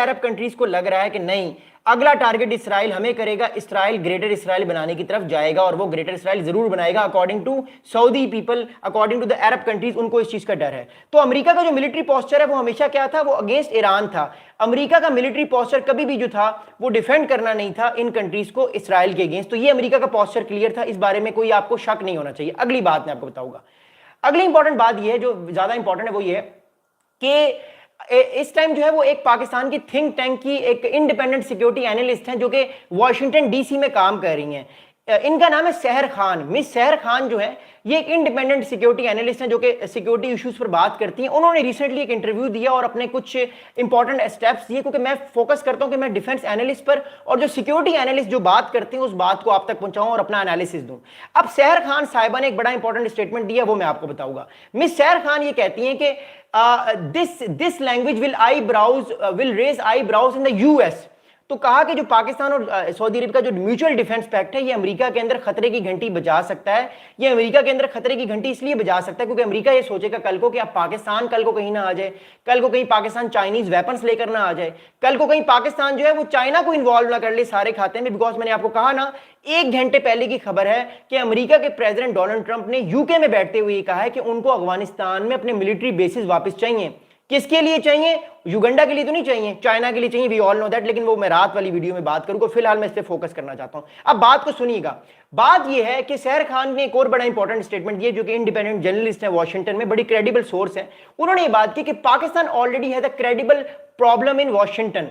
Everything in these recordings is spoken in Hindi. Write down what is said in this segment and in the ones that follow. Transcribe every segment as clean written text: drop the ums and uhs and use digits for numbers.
अरब कंट्रीज को लग रहा है कि नहीं, अगला टारगेट इसराइल हमें करेगा, इसराइल ग्रेटर इसराइल बनाने की तरफ जाएगा और वो ग्रेटर इसराइल जरूर बनाएगा according to Saudi people, according to the Arab countries, उनको इस चीज का डर है। तो अमेरिका का जो मिलिट्री पोस्चर है वो हमेशा क्या था, वो अगेंस्ट ईरान था। अमेरिका का मिलिट्री पोस्चर कभी भी जो था वो डिफेंड करना नहीं था इन कंट्रीज को इसराइल के अगेंस्ट। तो ये अमेरिका का पोस्चर क्लियर था, इस बारे में कोई आपको शक नहीं होना चाहिए। अगली बात मैं आपको बताऊंगा, अगली इंपॉर्टेंट बात यह है जो ज्यादा इंपॉर्टेंट है, वो ये है कि इस टाइम जो है वो एक पाकिस्तान की थिंक टैंक की एक इंडिपेंडेंट सिक्योरिटी एनालिस्ट हैं जो कि वॉशिंगटन डीसी में काम कर रही हैं। इनका नाम है सहर खान। मिस सहर खान जो है ये एक इंडिपेंडेंट सिक्योरिटी एनालिस्ट हैं जो कि सिक्योरिटी इश्यूज पर बात करती हैं। उन्होंने रिसेंटली एक इंटरव्यू दिया और अपने कुछ इंपॉर्टेंट स्टेप्स दिए, क्योंकि मैं फोकस करता हूं कि मैं डिफेंस एनालिस्ट पर और जो सिक्योरिटी एनालिस्ट जो बात करते हैं उस बात को आप तक पहुंचाऊं और अपना एनालिसिस दूं। अब सहर खान साहिबा ने एक बड़ा इंपॉर्टेंट स्टेटमेंट दिया, वो मैं आपको बताऊंगा। मिस सहर खान ये कहती हैं कि this language will raise eyebrows in the US. तो कहा कि जो पाकिस्तान और सऊदी अरब का जो म्यूचुअल डिफेंस पैक्ट है ये अमेरिका के अंदर खतरे की घंटी बजा सकता है। ये अमेरिका के अंदर खतरे की घंटी इसलिए बजा सकता है क्योंकि अमेरिका ये सोचेगा कल को कि अब पाकिस्तान कल को कहीं ना आ जाए, कल को कहीं पाकिस्तान चाइनीज वेपन्स लेकर ना आ जाए, कल को कहीं पाकिस्तान जो है वो चाइना को इन्वॉल्व ना कर ले सारे खाते में। बिकॉज मैंने आपको कहा ना, 1 घंटे पहले की खबर है कि अमेरिका के प्रेसिडेंट डोनाल्ड ट्रंप ने यूके में बैठते हुए कहा है कि उनको अफगानिस्तान में अपने मिलिट्री बेसिस वापस चाहिए। किसके लिए चाहिए? युगांडा के लिए तो नहीं चाहिए, चाइना के लिए चाहिए, वी ऑल नो दैट, लेकिन वो मैं रात वाली वीडियो में बात करूंगा। फिलहाल मैं इस पे फोकस करना चाहता हूं। अब बात को सुनिएगा। बात यह है कि सहर खान ने एक और बड़ा इंपॉर्टेंट स्टेटमेंट दिया, जो कि इंडिपेंडेंट जर्नलिस्ट है वॉशिंगटन में, बड़ी क्रेडिबल सोर्स है। उन्होंने ये बात की कि Pakistan already has a credible problem in Washington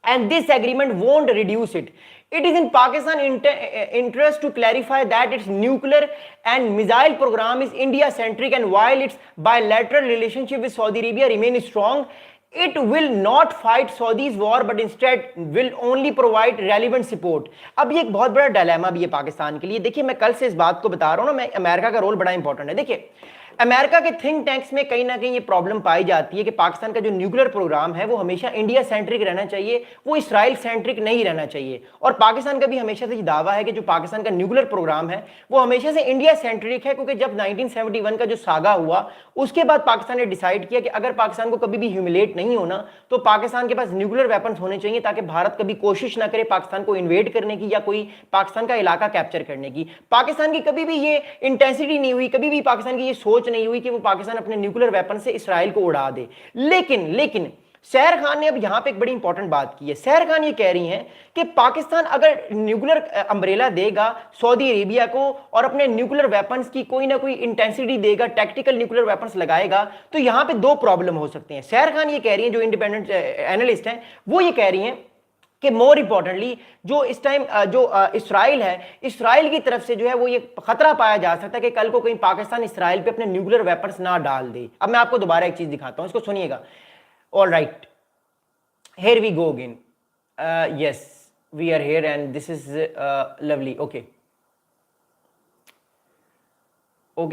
and this agreement won't reduce it. It is in Pakistan interest to clarify that its nuclear and missile program is India centric, and while its bilateral relationship with Saudi Arabia remain strong, it will not fight Saudi's war but instead will only provide relevant support. अब ये एक बहुत बड़ा डायलेमा भी है पाकिस्तान के लिए। देखिए मैं कल से इस बात को बता रहा हूं ना, मैं अमेरिका का रोल बड़ा इंपॉर्टेंट है। देखिए अमेरिका के थिंक टैंक्स में कहीं ना कहीं ये प्रॉब्लम पाई जाती है कि पाकिस्तान का जो न्यूक्लियर प्रोग्राम है वो हमेशा इंडिया सेंट्रिक रहना चाहिए, वो इसराइल सेंट्रिक नहीं रहना चाहिए। और पाकिस्तान का भी हमेशा से दावा है कि जो पाकिस्तान का न्यूक्लियर प्रोग्राम है वो हमेशा से इंडिया सेंट्रिक है, क्योंकि जब 1971 का जो सागा हुआ उसके बाद पाकिस्तान ने डिसाइड किया कि अगर पाकिस्तान को कभी भी ह्यूमिलेट नहीं होना तो पाकिस्तान के पास न्यूक्लियर वेपन्स होने चाहिए, ताकि भारत कभी कोशिश ना करे पाकिस्तान को इन्वेड करने की या कोई पाकिस्तान का इलाका कैप्चर करने की। पाकिस्तान की कभी भी ये इंटेंसिटी नहीं हुई, कभी भी पाकिस्तान की ये सोच नहीं हुई कि वो पाकिस्तान अपने न्यूक्लियर वेपन से इसराइल को उड़ा दे। लेकिन सहर खान ने अब यहां पे एक बड़ी इंपॉर्टेंट बात की है। सहर खान ये कह रही हैं कि पाकिस्तान अगर न्यूक्लियर अम्ब्रेला देगा सऊदी अरेबिया को और अपने न्यूक्लियर वेपन्स की कोई ना कोई इंटेंसिटी देगा, टैक्टिकल न्यूक्लियर वेपन्स लगाएगा, तो यहां पे 2 प्रॉब्लम हो सकते हैं। सहर खान ये कह रही हैं, जो इंडिपेंडेंट एनालिस्ट हैं, वो ये कह रही हैं कि मोर इंपॉर्टेंटली जो इस टाइम जो इसराइल है, इसराइल की तरफ से जो है वो ये खतरा पाया जा सकता है कि कल को कहीं पाकिस्तान इसराइल पे अपने न्यूक्लियर वेपन्स ना डाल दे। अब मैं आपको दोबारा एक चीज दिखाता हूं, इसको सुनिएगा। All right, here we go again. Yes, we are here and this is lovely. Okay,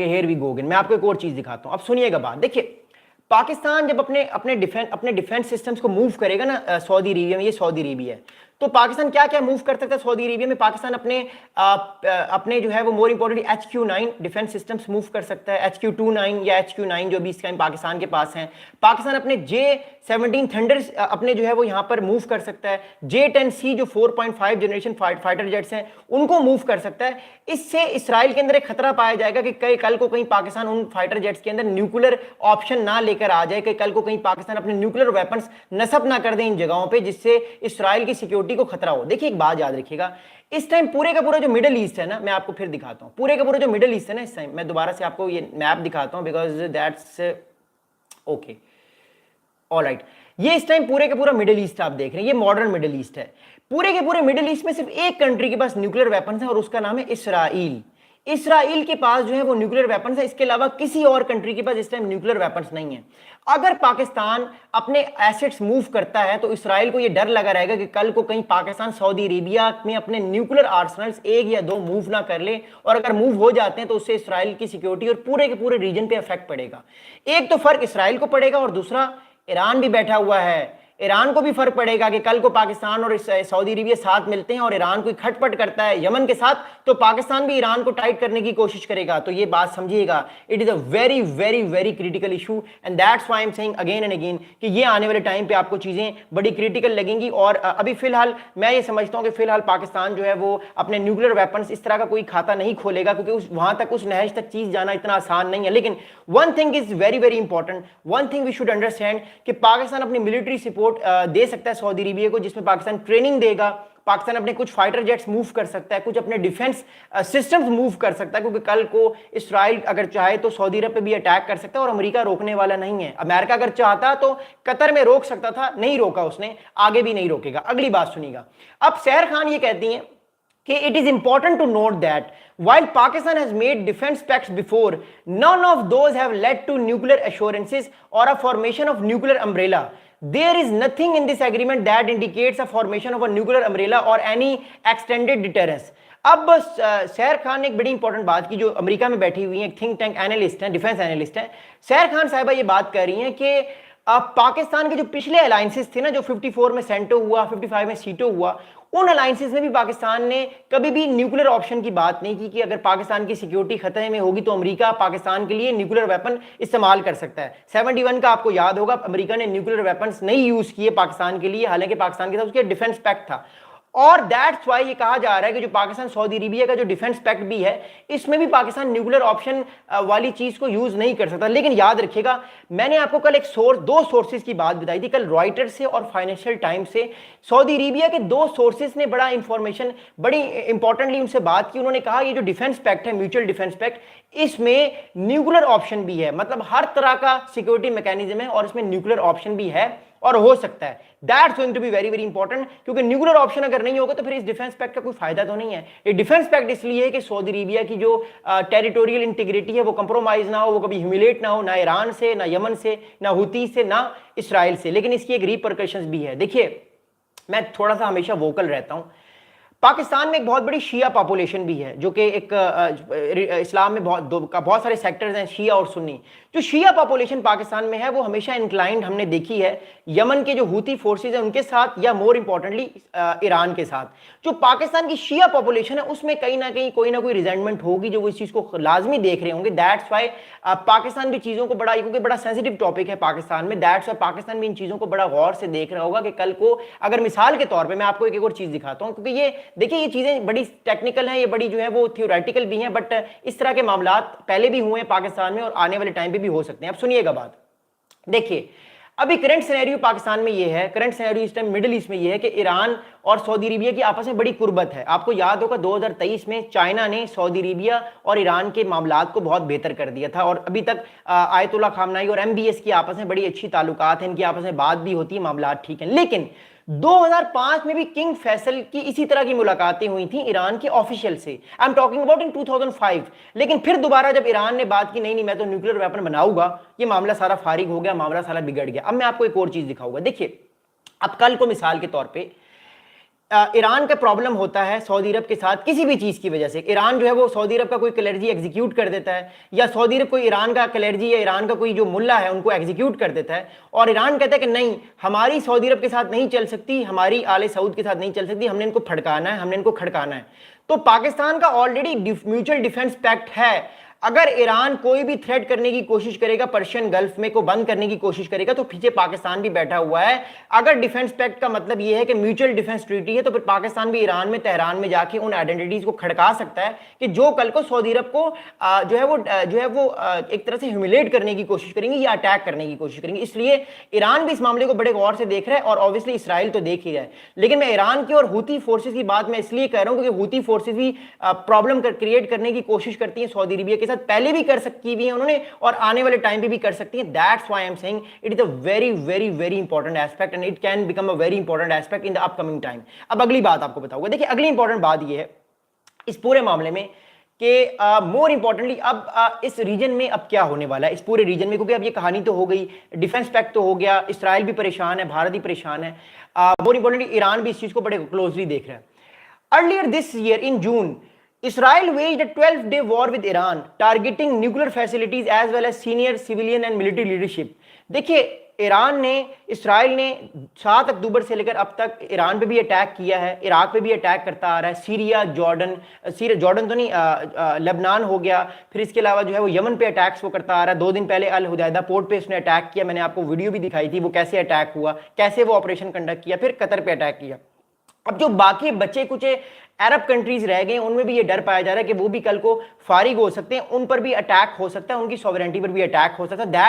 here we go again. मैं आपको एक और चीज दिखाता हूं। अब सुनिएगा बात। देखिए पाकिस्तान जब अपने डिफेंस सिस्टम्स को मूव करेगा ना सऊदी अरेबिया में, ये सऊदी अरेबिया है, तो पाकिस्तान क्या क्या मूव कर सकता है सऊदी अरेबिया में? पाकिस्तान अपने जो है वो more importantly HQ9 defence systems move कर सकता है, HQ29 या HQ9 जो भी इस टाइम पाकिस्तान के पास हैं। पाकिस्तान अपने J-17 थंडर्स अपने जो है वो यहाँ पर मूव कर सकता है। J-10C जो 4.5 जनरेशन फाइटर जेट्स हैं उनको मूव कर सकता है। इससे इसराइल के अंदर एक खतरा पाया जाएगा कि कल को कहीं पाकिस्तान उन फाइटर जेट्स के अंदर न्यूक्लियर ऑप्शन ना लेकर आ जाए, कि कल को कहीं पाकिस्तान अपने न्यूक्लियर वेपन्स नस्ब ना कर दे इन जगहों पे, जिससे इसराइल की सिक्योरिटी को खतरा हो। देखिए एक बात याद रखिएगा, इस टाइम पूरे का पूरा जो मिडिल ईस्ट है ना, मैं आपको फिर दिखाता हूं, पूरे का पूरा जो मिडिल ईस्ट है ना, इस टाइम मैं दोबारा से आपको ये मैप दिखाता हूं बिकॉज दैट्स ओके। ऑलराइट, ये इस टाइम पूरे का पूरा मिडिल ईस्ट आप देख रहे हैं, ये मॉडर्न मिडिल ईस्ट है। पूरे के पूरे मिडिल ईस्ट में सिर्फ एक कंट्री के पास न्यूक्लियर वेपन्स है और उसका नाम है इसराइल। इसराइल के पास जो है वो न्यूक्लियर वेपन्स है, इसके अलावा किसी और कंट्री के पास इस टाइम न्यूक्लियर वेपन्स नहीं है। अगर पाकिस्तान अपने एसेट्स मूव करता है तो इसराइल को ये डर लगा रहेगा कि कल को कहीं पाकिस्तान सऊदी अरेबिया में अपने न्यूक्लियर आर्सनल्स 1 या 2 मूव ना कर ले, और अगर मूव हो जाते हैं तो उससे इसराइल की सिक्योरिटी और पूरे के पूरे रीजन पे इफेक्ट पड़ेगा। एक तो फर्क इसराइल को पड़ेगा और दूसरा ईरान भी बैठा हुआ है। ईरान को भी फर्क पड़ेगा कि कल को पाकिस्तान और सऊदी अरेबिया साथ मिलते हैं और ईरान कोई खटपट करता है यमन के साथ, तो पाकिस्तान भी ईरान को टाइट करने की कोशिश करेगा। तो ये बात समझिएगा, it is a very very very critical issue, and that's why I am saying again and again कि ये आने वाले टाइम पे आपको चीजें बड़ी क्रिटिकल लगेंगी। और अभी फिलहाल मैं ये समझता हूं कि फिलहाल पाकिस्तान जो है वो अपने न्यूक्लियर वेपन्स इस तरह का कोई खाता नहीं खोलेगा, क्योंकि उस वहां तक उस नहज तक चीज जाना इतना आसान नहीं है। लेकिन one thing is very very important, one thing we should understand कि पाकिस्तान अपनी मिलिट्री सपोर्ट दे सकता है सऊदी अरेबिया को, जिसमें पाकिस्तान ट्रेनिंग देगा, पाकिस्तान अपने कुछ फाइटर जेट्स मूव कर सकता है, कुछ अपने डिफेंस सिस्टम्स मूव कर सकता है, क्योंकि कल को इस्राइल अगर चाहे तो सऊदी अरब पे भी अटैक कर सकता है और अमेरिका रोकने वाला नहीं है। अमेरिका अगर चाहता तो कतर में रोक सकता था, नहीं रोका उसने, आगे भी नहीं रोकेगा। अगली बात सुनिएगा, अब सहर खान ये कहती हैं कि it is important to note that while Pakistan has made defense pacts before, none of those have led to nuclear assurances or a formation of nuclear umbrella. There is nothing in this agreement that indicates a formation of a nuclear umbrella or any extended deterrence. अब सहर खान ने एक बड़ी इंपॉर्टेंट बात की, जो अमेरिका में बैठी हुई है, एक थिंक टैंक एनालिस्ट हैं, डिफेंस एनालिस्ट हैं, सहर खान साहिबा ये बात कर रही हैं कि पाकिस्तान के जो पिछले अलायंसेस थे ना, जो 54 में सेंटो हुआ, 55 में सीटो हुआ, उन अलायंसेस में भी पाकिस्तान ने कभी भी न्यूक्लियर ऑप्शन की बात नहीं की कि अगर पाकिस्तान की सिक्योरिटी खतरे में होगी तो अमेरिका पाकिस्तान के लिए न्यूक्लियर वेपन इस्तेमाल कर सकता है। 71 का आपको याद होगा, अमेरिका ने न्यूक्लियर वेपन्स नहीं यूज किए पाकिस्तान के लिए, हालांकि पाकिस्तान के साथ उसके डिफेंस पैक्ट था। और दैट्स वाई ये कहा जा रहा है कि जो पाकिस्तान सऊदी अरेबिया का जो डिफेंस पैक्ट भी है, इसमें भी पाकिस्तान न्यूक्लियर ऑप्शन वाली चीज को यूज नहीं कर सकता। लेकिन याद रखिएगा, मैंने आपको कल एक दो सोर्सेज की बात बताई थी, कल रॉयटर्स से और फाइनेंशियल टाइम्स से। सऊदी अरेबिया के दो सोर्सेज ने बड़ा इंफॉर्मेशन, बड़ी इंपॉर्टेंटली उनसे बात की। उन्होंने कहा ये जो डिफेंस पैक्ट है, म्यूचुअल डिफेंस पैक्ट, इसमें न्यूक्लियर ऑप्शन भी है, मतलब हर तरह का सिक्योरिटी मैकेनिज्म है और इसमें न्यूक्लियर ऑप्शन भी है और हो सकता है। That's going to be very very important, क्योंकि न्यूक्लियर ऑप्शन अगर नहीं होगा तो फिर इस डिफेंस पैक्ट का कोई फायदा तो नहीं है। ये डिफेंस पैक्ट इसलिए है कि सऊदी अरेबिया की जो टेरिटोरियल इंटीग्रिटी है वो कंप्रोमाइज ना हो, वो कभी ह्यूमिलेट ना हो, ना ईरान से, ना यमन से, ना हुती से, ना इसराइल से। लेकिन इसकी एक रिपरकशंस भी है। देखिए, मैं थोड़ा सा हमेशा वोकल रहता हूं। पाकिस्तान में एक बहुत बड़ी शिया पॉपुलेशन भी है, जो कि एक इस्लाम में बहुत सारे सेक्टर्स हैं, शिया और सुन्नी। जो शिया पॉपुलेशन पाकिस्तान में है वो हमेशा इंक्लाइंड हमने देखी है यमन के जो हुती फोर्सेस हैं उनके साथ, या मोर इंपॉर्टेंटली ईरान के साथ। जो पाकिस्तान की शिया पॉपुलेशन है उसमें कहीं ना कहीं कोई ना कोई रिजेंटमेंट होगी, जो वो इस चीज को लाजमी देख रहे होंगे। दैट्स वाई पाकिस्तान भी चीजों को बड़ा, क्योंकि बड़ा सेंसिटिव टॉपिक है पाकिस्तान में, दैट्स वाई पाकिस्तान भी इन चीजों को बड़ा गौर से देख रहा होगा कि कल को, अगर मिसाल के तौर पर मैं आपको एक और चीज दिखाता हूं, क्योंकि ये देखिए ये चीजें बड़ी टेक्निकल हैं, ये बड़ी जो है वो थियोरेटिकल भी हैं, बट इस तरह के मामला पहले भी हुए हैं पाकिस्तान में और आने वाले टाइम पे भी हो सकते हैं। अब सुनिएगा बात, देखिए अभी करंट सिनेरियो पाकिस्तान में ये है, करंट सिनेरियो इस टाइम मिडिल ईस्ट में ये है कि ईरान और सऊदी अरेबिया की आपस में बड़ी कुर्बत है। आपको याद होगा 2023 में चाइना ने सऊदी अरेबिया और ईरान के मामलात को बहुत बेहतर कर दिया था, और अभी तक आयतुल्ला खामनाई और MBS की आपस में बड़ी अच्छी ताल्लुकात हैं, इनकी आपस में बात भी होती है, मामलात ठीक हैं। लेकिन 2005 में भी किंग फैसल की इसी तरह की मुलाकातें हुई थी ईरान के ऑफिशियल से, I am talking about in 2005। लेकिन फिर दोबारा जब ईरान ने बात की नहीं मैं तो न्यूक्लियर वेपन बनाऊंगा, ये मामला सारा फारिग हो गया, मामला सारा बिगड़ गया। अब मैं आपको एक और चीज दिखाऊंगा। देखिए, अब कल को मिसाल के तौर पे ईरान का प्रॉब्लम होता है सऊदी अरब के साथ किसी भी चीज की वजह से, ईरान जो है वो सऊदी अरब का कोई क्लर्जी एग्जीक्यूट कर देता है, या सऊदी अरब कोई ईरान का क्लर्जी या ईरान का कोई जो मुल्ला है उनको एग्जीक्यूट कर देता है, और ईरान कहता है कि नहीं हमारी सऊदी अरब के साथ नहीं चल सकती, हमारी आले सऊद के साथ नहीं चल सकती, हमने इनको फड़काना है, हमने इनको खड़काना है। तो पाकिस्तान का ऑलरेडी म्यूचुअल डिफेंस पैक्ट है। अगर ईरान कोई भी थ्रेट करने की कोशिश करेगा, पर्शियन गल्फ में को बंद करने की कोशिश करेगा, तो पीछे पाकिस्तान भी बैठा हुआ है। अगर डिफेंस पैक्ट का मतलब यह है कि म्यूचुअल डिफेंस ट्रीटी है, तो फिर पाकिस्तान भी ईरान में, तेहरान में जाके उन आइडेंटिटीज को खड़का सकता है कि जो कल को सऊदी अरब को जो है वो एक तरह से ह्यूमिलेट करने की कोशिश करेंगे या अटैक करने की कोशिश करेंगे। इसलिए ईरान भी इस मामले को बड़े गौर से देख रहा है, और ऑब्वियसली इसराइल तो देख ही रहा है। लेकिन मैं ईरान की और हुती फोर्सेज की बात मैं इसलिए कह रहा हूं क्योंकि हुती फोर्सेज भी प्रॉब्लम क्रिएट करने की कोशिश करती है सऊदी अरबिया के साथ, पहले भी कर की भी है उन्होंने, और आने वाले टाइम पे भी कर सकती हैं। That's why I am saying it is a very very very important aspect, and it can become a very important aspect in the upcoming time. अब अगली बात आपको बताऊंगा। देखिए, अगली इंपॉर्टेंट बात यह है इस पूरे मामले में कि मोर इंपॉर्टेंटली अब इस रीजन में अब क्या होने वाला है, इस पूरे रीजन में, क्योंकि अब ये कहानी तो हो गई, डिफेंस पैक्ट तो हो गया, इसराइल भी परेशान है, भारत भी परेशान है, मोर इंपॉर्टेंटली ईरान भी इस चीज को बड़े क्लोजली देख रहा है। Earlier this year in June, Israel waged a 12-day war with Iran, targeting nuclear facilities as well as senior civilian and military leadership. देखिए ईरान ने, इसराइल ने 7 अक्टूबर से लेकर अब तक ईरान पे भी अटैक किया है, इराक पे भी अटैक करता आ रहा है, सीरिया, जॉर्डन तो नहीं, लेबनान हो गया, फिर इसके अलावा जो है वो यमन पे अटैक्स वो करता आ रहा है। 2 दिन पहले अल हुदैदा पोर्ट पे उसने अटैक किया, मैंने आपको वीडियो भी दिखाई थी वो कैसे अटैक हुआ, कैसे वो ऑपरेशन कंडक्ट किया, फिर कतर पे अटैक किया। अब जो बाकी बचे कुछ अरब कंट्रीज रह गए उनमें भी ये डर पाया जा रहा है कि वो भी कल को फारिग हो सकते हैं, उन पर भी अटैक हो सकता है, उनकी सॉवरेंटी पर भी अटैक हो सकता है। दैट